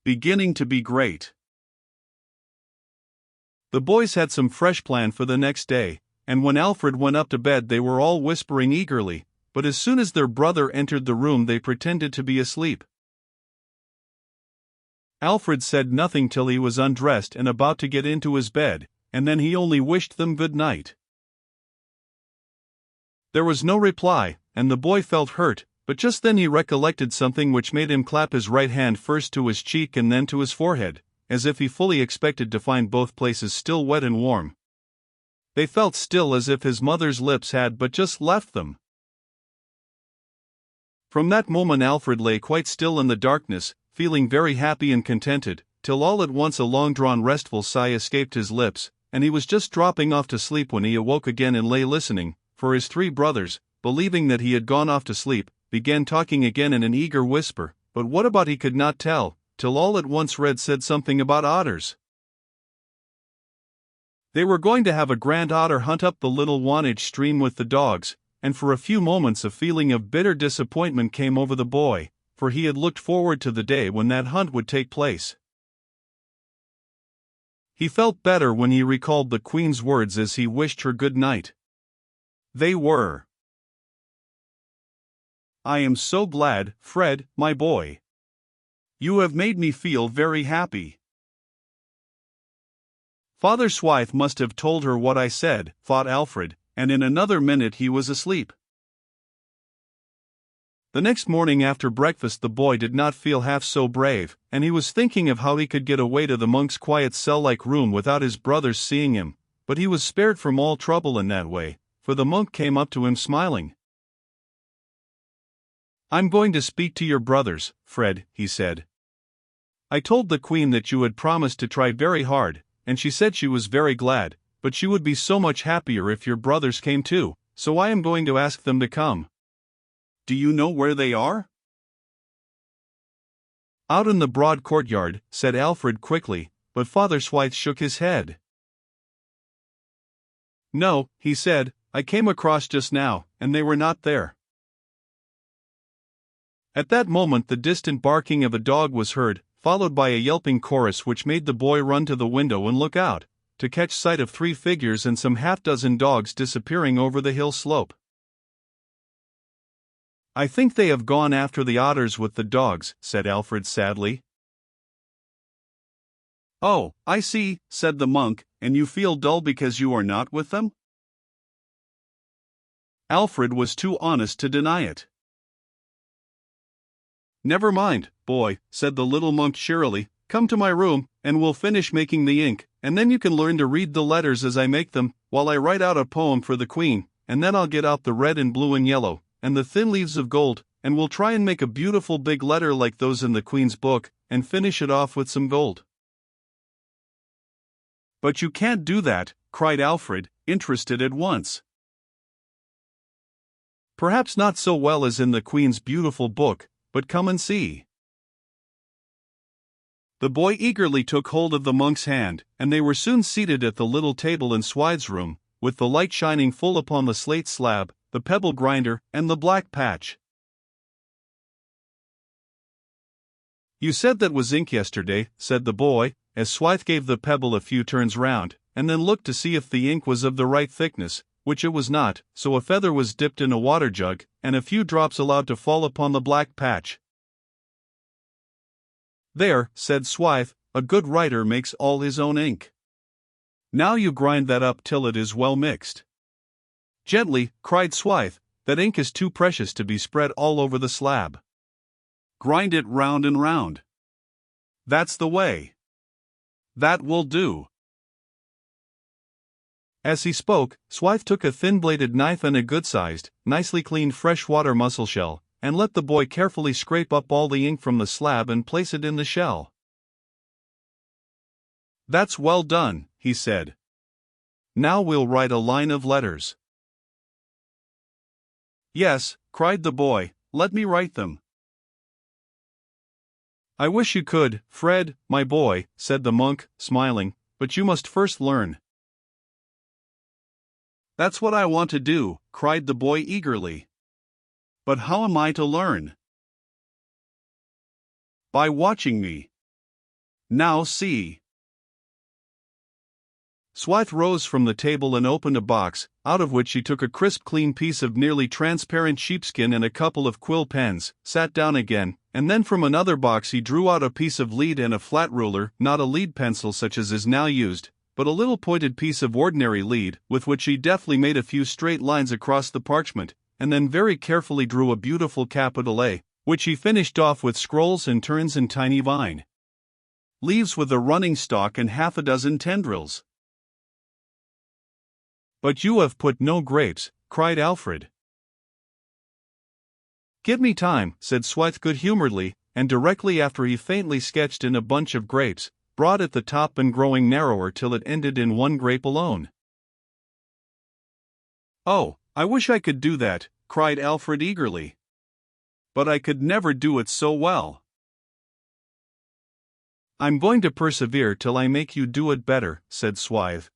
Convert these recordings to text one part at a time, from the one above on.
beginning to be great. The boys had some fresh plan for the next day, and when Alfred went up to bed they were all whispering eagerly, but as soon as their brother entered the room they pretended to be asleep. Alfred said nothing till he was undressed and about to get into his bed, and then he only wished them good night. There was no reply, and the boy felt hurt, but just then he recollected something which made him clap his right hand first to his cheek and then to his forehead, as if he fully expected to find both places still wet and warm. They felt still as if his mother's lips had but just left them. From that moment Alfred lay quite still in the darkness, feeling very happy and contented, till all at once a long-drawn restful sigh escaped his lips, and he was just dropping off to sleep when he awoke again and lay listening, for his three brothers, believing that he had gone off to sleep, began talking again in an eager whisper, but what about he could not tell, till all at once Red said something about otters. They were going to have a grand otter hunt up the little Wantage stream with the dogs, and for a few moments a feeling of bitter disappointment came over the boy, for he had looked forward to the day when that hunt would take place. He felt better when he recalled the Queen's words as he wished her good night. They were, "I am so glad, Fred, my boy. You have made me feel very happy." Father Swithe must have told her what I said, thought Alfred, and in another minute he was asleep. The next morning after breakfast the boy did not feel half so brave, and he was thinking of how he could get away to the monk's quiet cell-like room without his brothers seeing him, but he was spared from all trouble in that way, for the monk came up to him smiling. "I'm going to speak to your brothers, Fred," he said. "I told the Queen that you had promised to try very hard, and she said she was very glad, but she would be so much happier if your brothers came too, so I am going to ask them to come. Do you know where they are?" "Out in the broad courtyard," said Alfred quickly, but Father Swithe shook his head. "No," he said, "I came across just now, and they were not there." At that moment the distant barking of a dog was heard, followed by a yelping chorus which made the boy run to the window and look out, to catch sight of three figures and some half-dozen dogs disappearing over the hill slope. "I think they have gone after the otters with the dogs," said Alfred sadly. "Oh, I see," said the monk, "and you feel dull because you are not with them?" Alfred was too honest to deny it. "Never mind, boy," said the little monk cheerily, "come to my room, and we'll finish making the ink, and then you can learn to read the letters as I make them, while I write out a poem for the Queen, and then I'll get out the red and blue and yellow, and the thin leaves of gold, and we'll try and make a beautiful big letter like those in the Queen's book, and finish it off with some gold." "But you can't do that," cried Alfred, interested at once. "Perhaps not so well as in the Queen's beautiful book, but come and see." The boy eagerly took hold of the monk's hand, and they were soon seated at the little table in Swithe's room, with the light shining full upon the slate slab, the pebble grinder, and the black patch. "You said that was ink yesterday," said the boy, as Swithe gave the pebble a few turns round, and then looked to see if the ink was of the right thickness, which it was not, so a feather was dipped in a water jug, and a few drops allowed to fall upon the black patch. "There," said Swithe, "a good writer makes all his own ink. Now you grind that up till it is well mixed." "Gently," cried Swithe, "that ink is too precious to be spread all over the slab. Grind it round and round. That's the way. That will do." As he spoke, Swithe took a thin-bladed knife and a good-sized, nicely cleaned fresh-water mussel shell, and let the boy carefully scrape up all the ink from the slab and place it in the shell. "That's well done," he said. "Now we'll write a line of letters." "Yes," cried the boy, "let me write them." "I wish you could, Fred, my boy," said the monk, smiling, "but you must first learn." "That's what I want to do," cried the boy eagerly. "But how am I to learn?" "By watching me. Now see. Swithe rose from the table and opened a box, out of which she took a crisp clean piece of nearly transparent sheepskin and a couple of quill pens, sat down again, and then from another box he drew out a piece of lead and a flat ruler, not a lead pencil such as is now used, but a little pointed piece of ordinary lead, with which he deftly made a few straight lines across the parchment, and then very carefully drew a beautiful capital A, which he finished off with scrolls and turns and tiny vine leaves with a running stalk and half a dozen tendrils. "But you have put no grapes," cried Alfred. "Give me time," said Swithe good-humoredly, and directly after he faintly sketched in a bunch of grapes, broad at the top and growing narrower till it ended in one grape alone. "Oh, I wish I could do that," cried Alfred eagerly. "But I could never do it so well." "I'm going to persevere till I make you do it better," said Swithe.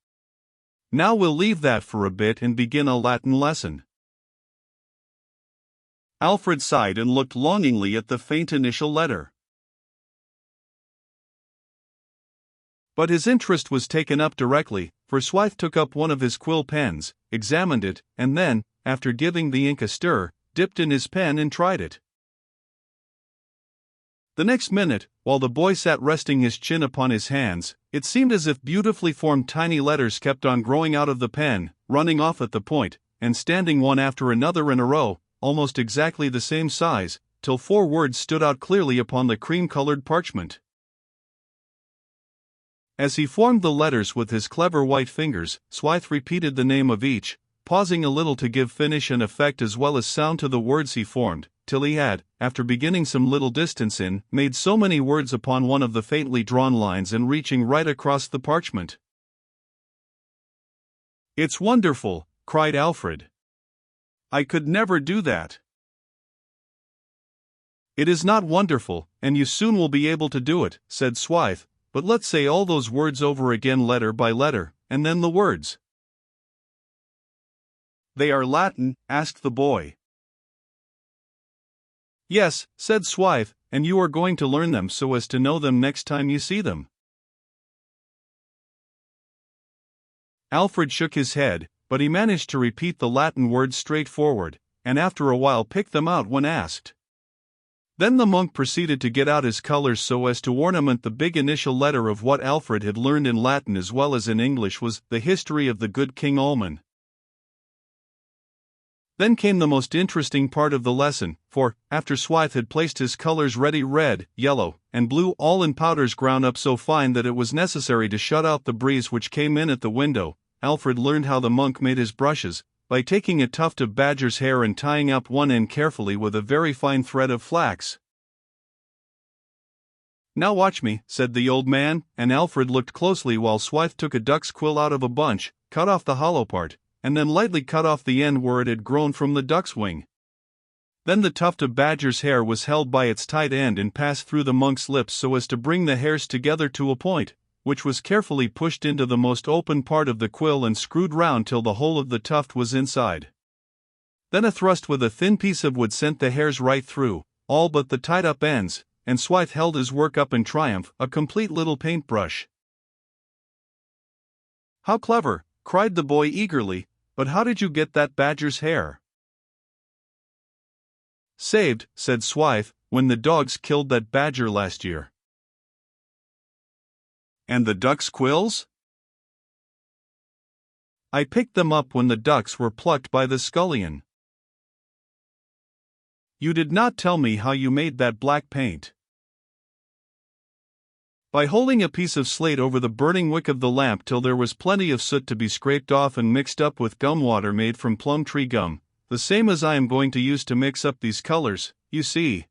"Now we'll leave that for a bit and begin a Latin lesson." Alfred sighed and looked longingly at the faint initial letter. But his interest was taken up directly, for Swithe took up one of his quill pens, examined it, and then, after giving the ink a stir, dipped in his pen and tried it. The next minute, while the boy sat resting his chin upon his hands, it seemed as if beautifully formed tiny letters kept on growing out of the pen, running off at the point, and standing one after another in a row, almost exactly the same size, till 4 words stood out clearly upon the cream-colored parchment. As he formed the letters with his clever white fingers, Swithe repeated the name of each, pausing a little to give finish and effect as well as sound to the words he formed, till he had, after beginning some little distance in, made so many words upon one of the faintly drawn lines and reaching right across the parchment. "It's wonderful," cried Alfred. "I could never do that." "It is not wonderful, and you soon will be able to do it," said Swithe, "but let's say all those words over again letter by letter, and then the words." "They are Latin?" asked the boy. "Yes," said Swithe, "and you are going to learn them so as to know them next time you see them." Alfred shook his head, but he managed to repeat the Latin words straightforward, and after a while picked them out when asked. Then the monk proceeded to get out his colors so as to ornament the big initial letter of what Alfred had learned in Latin as well as in English was the history of the good King Alman. Then came the most interesting part of the lesson, for, after Swithe had placed his colors ready red, yellow, and blue all in powders ground up so fine that it was necessary to shut out the breeze which came in at the window, Alfred learned how the monk made his brushes, by taking a tuft of badger's hair and tying up one end carefully with a very fine thread of flax. "Now watch me," said the old man, and Alfred looked closely while Swithe took a duck's quill out of a bunch, cut off the hollow part, and then lightly cut off the end where it had grown from the duck's wing. Then the tuft of badger's hair was held by its tight end and passed through the monk's lips so as to bring the hairs together to a point, which was carefully pushed into the most open part of the quill and screwed round till the whole of the tuft was inside. Then a thrust with a thin piece of wood sent the hairs right through, all but the tied-up ends, and Swithe held his work up in triumph, a complete little paintbrush. "How clever!" cried the boy eagerly, "but how did you get that badger's hair?" "Saved," said Swithe, "when the dogs killed that badger last year." "And the duck's quills?" "I picked them up when the ducks were plucked by the scullion." "You did not tell me how you made that black paint." "By holding a piece of slate over the burning wick of the lamp till there was plenty of soot to be scraped off and mixed up with gum water made from plum tree gum, the same as I am going to use to mix up these colors, you see."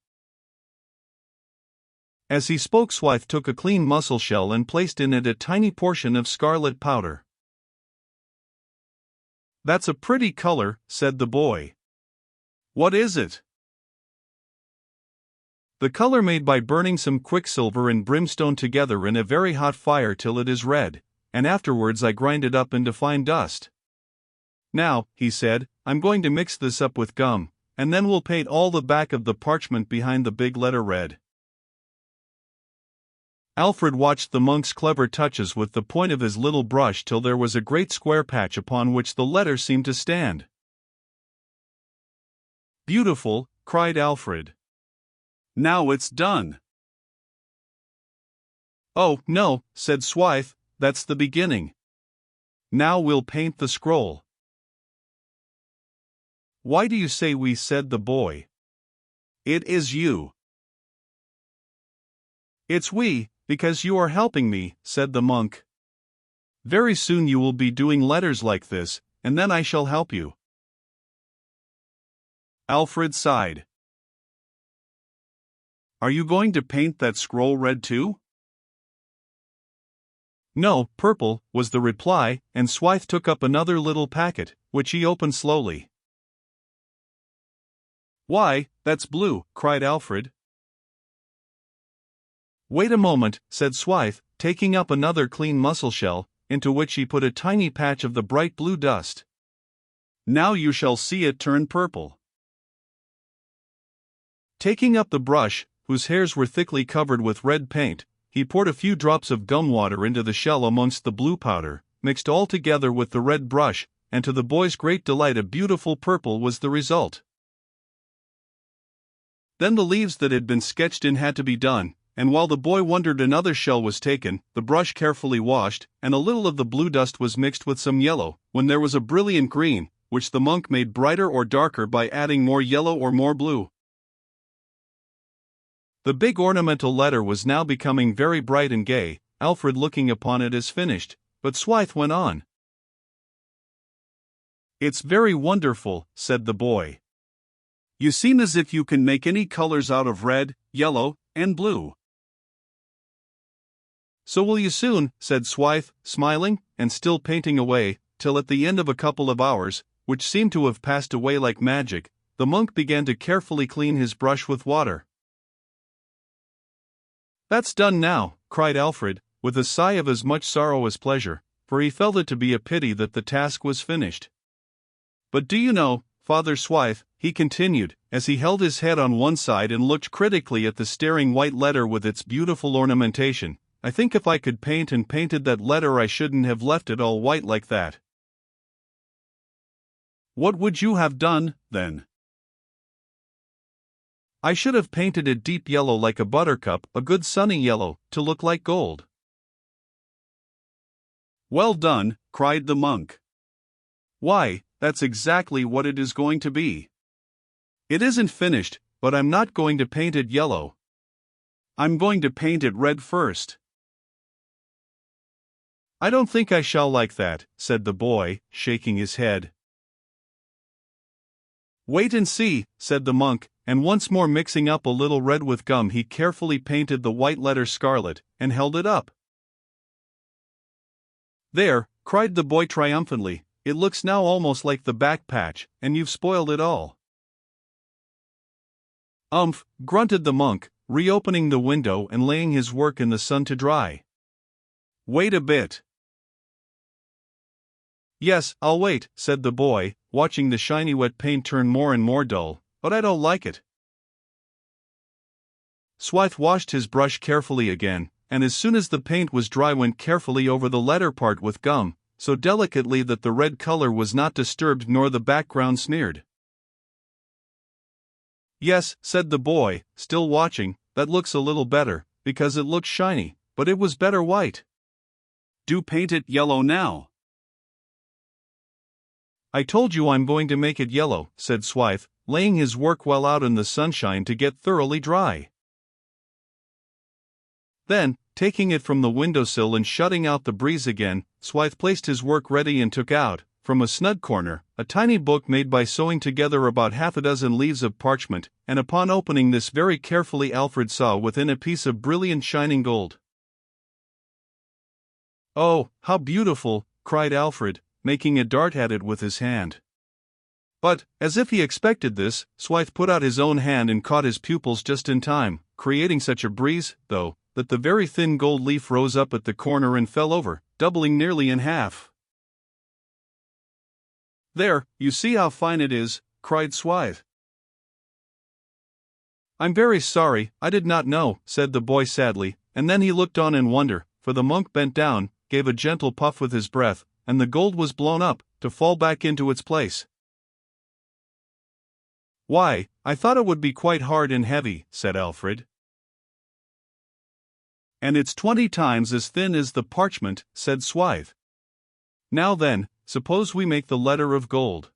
As he spoke, Swithe took a clean mussel shell and placed in it a tiny portion of scarlet powder. "That's a pretty color," said the boy. "What is it?" "The color made by burning some quicksilver and brimstone together in a very hot fire till it is red, and afterwards I grind it up into fine dust. Now," he said, "I'm going to mix this up with gum, and then we'll paint all the back of the parchment behind the big letter red." Alfred watched the monk's clever touches with the point of his little brush till there was a great square patch upon which the letter seemed to stand. "Beautiful," cried Alfred. "Now it's done." "Oh, no," said Swithe, "that's the beginning. Now we'll paint the scroll." "Why do you say we?" said the boy. "It is you." "It's we, because you are helping me," said the monk. "Very soon you will be doing letters like this, and then I shall help you." Alfred sighed. "Are you going to paint that scroll red too?" "No, purple," was the reply, and Swithe took up another little packet, which he opened slowly. "Why, that's blue," cried Alfred. "Wait a moment," said Swithe, taking up another clean mussel shell, into which he put a tiny patch of the bright blue dust. "Now you shall see it turn purple." Taking up the brush, whose hairs were thickly covered with red paint, he poured a few drops of gum water into the shell amongst the blue powder, mixed all together with the red brush, and to the boy's great delight a beautiful purple was the result. Then the leaves that had been sketched in had to be done, and while the boy wondered another shell was taken, the brush carefully washed, and a little of the blue dust was mixed with some yellow, when there was a brilliant green, which the monk made brighter or darker by adding more yellow or more blue. The big ornamental letter was now becoming very bright and gay, Alfred looking upon it as finished, but Swithe went on. "It's very wonderful," said the boy. "You seem as if you can make any colors out of red, yellow, and blue." "So will you soon," said Swithe, smiling, and still painting away, till at the end of a couple of hours, which seemed to have passed away like magic, the monk began to carefully clean his brush with water. "That's done now," cried Alfred, with a sigh of as much sorrow as pleasure, for he felt it to be a pity that the task was finished. "But do you know, Father Swithe," he continued, as he held his head on one side and looked critically at the staring white letter with its beautiful ornamentation, "I think if I could paint and painted that letter I shouldn't have left it all white like that." "What would you have done, then?" "I should have painted it deep yellow like a buttercup, a good sunny yellow, to look like gold." "Well done," cried the monk. "Why, that's exactly what it is going to be. It isn't finished, but I'm not going to paint it yellow. I'm going to paint it red first." "I don't think I shall like that," said the boy, shaking his head. "Wait and see," said the monk, and once more mixing up a little red with gum he carefully painted the white letter scarlet, and held it up. "There," cried the boy triumphantly, "it looks now almost like the back patch, and you've spoiled it all." "Umph," grunted the monk, reopening the window and laying his work in the sun to dry. "Wait a bit." "Yes, I'll wait," said the boy, watching the shiny wet paint turn more and more dull, "but I don't like it." Swithe washed his brush carefully again, and as soon as the paint was dry went carefully over the letter part with gum, so delicately that the red color was not disturbed nor the background smeared. "Yes," said the boy, still watching, "that looks a little better, because it looks shiny, but it was better white." "Do paint it yellow now." "I told you I'm going to make it yellow," said Swithe, laying his work well out in the sunshine to get thoroughly dry. Then, taking it from the windowsill and shutting out the breeze again, Swithe placed his work ready and took out, from a snug corner, a tiny book made by sewing together about half a dozen leaves of parchment, and upon opening this very carefully Alfred saw within a piece of brilliant shining gold. "Oh, how beautiful!" cried Alfred, making a dart at it with his hand. But, as if he expected this, Swithe put out his own hand and caught his pupils just in time, creating such a breeze, though, that the very thin gold leaf rose up at the corner and fell over, doubling nearly in half. "There, you see how fine it is," cried Swithe. "I'm very sorry, I did not know," said the boy sadly, and then he looked on in wonder, for the monk bent down, gave a gentle puff with his breath, and the gold was blown up, to fall back into its place. "Why, I thought it would be quite hard and heavy," said Alfred. "And it's 20 times as thin as the parchment," said Swithe. "Now then, suppose we make the letter of gold."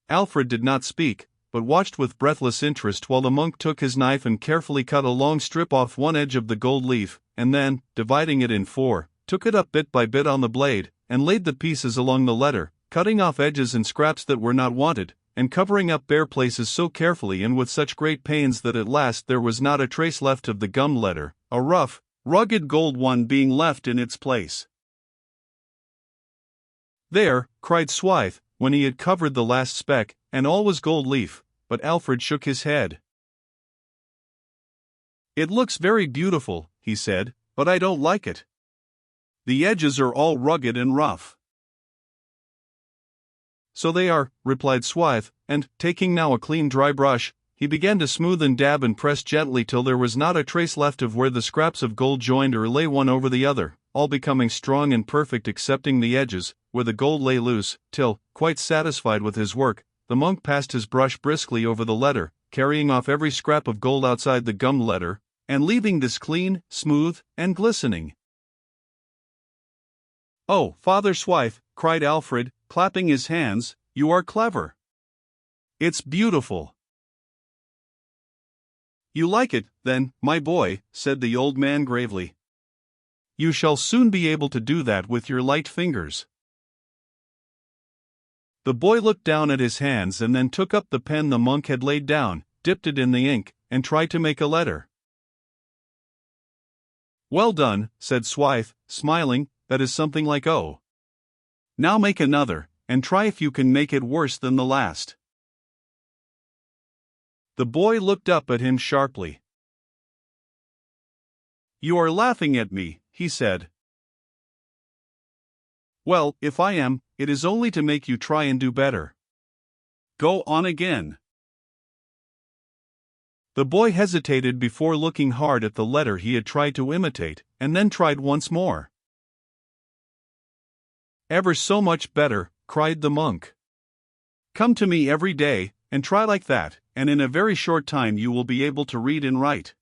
Alfred did not speak, but watched with breathless interest while the monk took his knife and carefully cut a long strip off one edge of the gold leaf, and then, dividing it in 4, took it up bit by bit on the blade, and laid the pieces along the letter, cutting off edges and scraps that were not wanted, and covering up bare places so carefully and with such great pains that at last there was not a trace left of the gummed letter, a rough, rugged gold one being left in its place. "There," cried Swithe, when he had covered the last speck, and all was gold leaf, but Alfred shook his head. "It looks very beautiful," he said, "but I don't like it. The edges are all rugged and rough." "So they are," replied Swithe, and, taking now a clean dry brush, he began to smooth and dab and press gently till there was not a trace left of where the scraps of gold joined or lay one over the other, all becoming strong and perfect excepting the edges, where the gold lay loose, till, quite satisfied with his work, the monk passed his brush briskly over the letter, carrying off every scrap of gold outside the gummed letter, and leaving this clean, smooth, and glistening. "Oh, Father Swithe," cried Alfred, clapping his hands, "you are clever. It's beautiful." "You like it, then, my boy," said the old man gravely. "You shall soon be able to do that with your light fingers." The boy looked down at his hands and then took up the pen the monk had laid down, dipped it in the ink, and tried to make a letter. "Well done," said Swithe, smiling, "that is something like O. Now make another, and try if you can make it worse than the last." The boy looked up at him sharply. "You are laughing at me," he said. "Well, if I am, it is only to make you try and do better. Go on again." The boy hesitated before looking hard at the letter he had tried to imitate, and then tried once more. "Ever so much better," cried the monk. "Come to me every day, and try like that, and in a very short time you will be able to read and write."